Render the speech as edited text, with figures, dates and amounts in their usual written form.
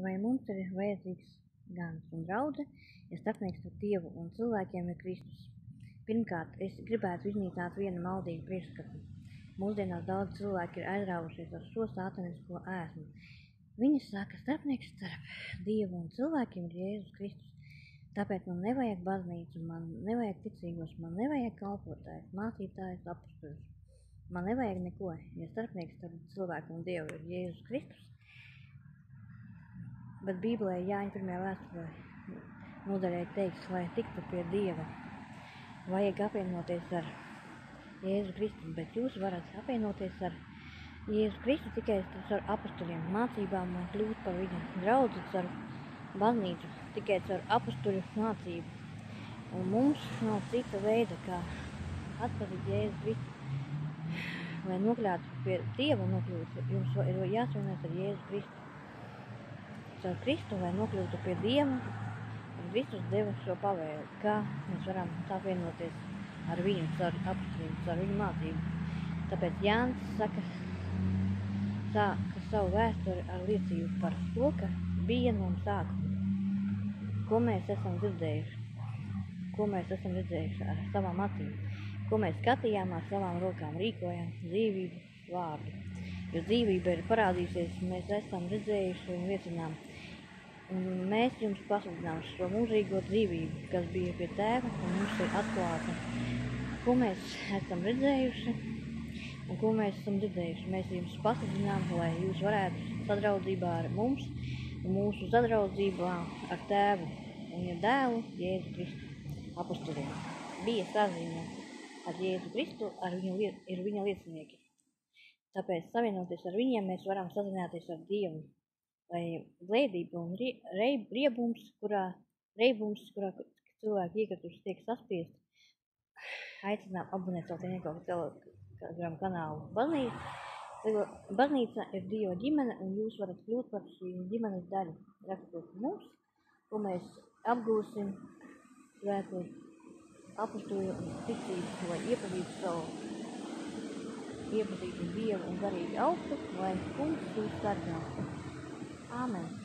Vai mums ir vajadzīgs gans un draudzene, ja starpnieks starp Dievu un cilvēkiem ir Kristus? Pirmkārt, es gribētu iznīcināt vienu maldīgu priekšskatu. Mūsdienās daudz cilvēki ir aizrāvušies ar šo sātanisko ēsmu. Viņi saka, starpnieks starp Dievu un cilvēkiem ir Jēzus Kristus. Tāpēc man nevajag baznīcu, man nevajag ticīgos, man nevajag kalpotājus, mācītājus, apustuļus. Man nevajag neko, ja starpnieks starp cilvēku un Dievu ir Jēzus Kristus. Bet Bībelē Jāņa 1. vēstulē nodaļai teiks, lai tiktu pie Dieva, vajag apvienoties ar Jēzu Kristu, bet jūs varat apvienoties ar Jēzu Kristu tikai ar apustuļiem, mācībām un kļūt par viņa draudzi ar baznīcu, tikai ar apustuļu mācību. Un mums nav cita veida, kā atpazīt Jēzu Kristu. Lai nokļūtu pie Dieva, jums ir jāsavienojas ar Jēzu Kristu. Ar Kristu, lai nokļūtu pie Dieva, un Kristus deva šo pavēli, kā mēs varam savienoties ar viņu, ar apustuļiem, ar viņu mācību. Tāpēc Jānis saka savu vēsturi ar liecību par to, ka bija no sākuma. Ko mēs esam redzējuši ar savām acīm, ko mēs skatījām ar savām rokām, rīkojām dzīvības vārdu. Jo dzīvība ir parādījusies, mēs esam redzējuši un liecinām. Un mēs jums pasludinām šo mūžīgo dzīvību, kas bija pie Tēva un mums ir atklāta. Ko mēs esam redzējuši un ko mēs esam dzirdējuši. Mēs jums pasludinām, lai jūs varētu sadraudzībā ar mums un mūsu sadraudzībā ar Tēvu un ja dēlu Jēzu Kristu apustuļiem. Bija saziņa ar Jēzu Kristu, ir viņa liecinieki. Tāpēc savienoties ar viņiem mēs varam sazināties ar Dievu. Lai blēdība un reibums, kurā cilvēki iekrituši tiek saspiesti, aicinām abonēt savu Telegram kanālu Baznīca ir Dieva ģimene, un jūs varat kļūt par šī ģimenes daļu. Rakstot mums, ko mēs apgūsim svēto apustuļu ticību, lai iepazītu Dievu un garīgi augstu, lai kungs jūs sargā. Āmen.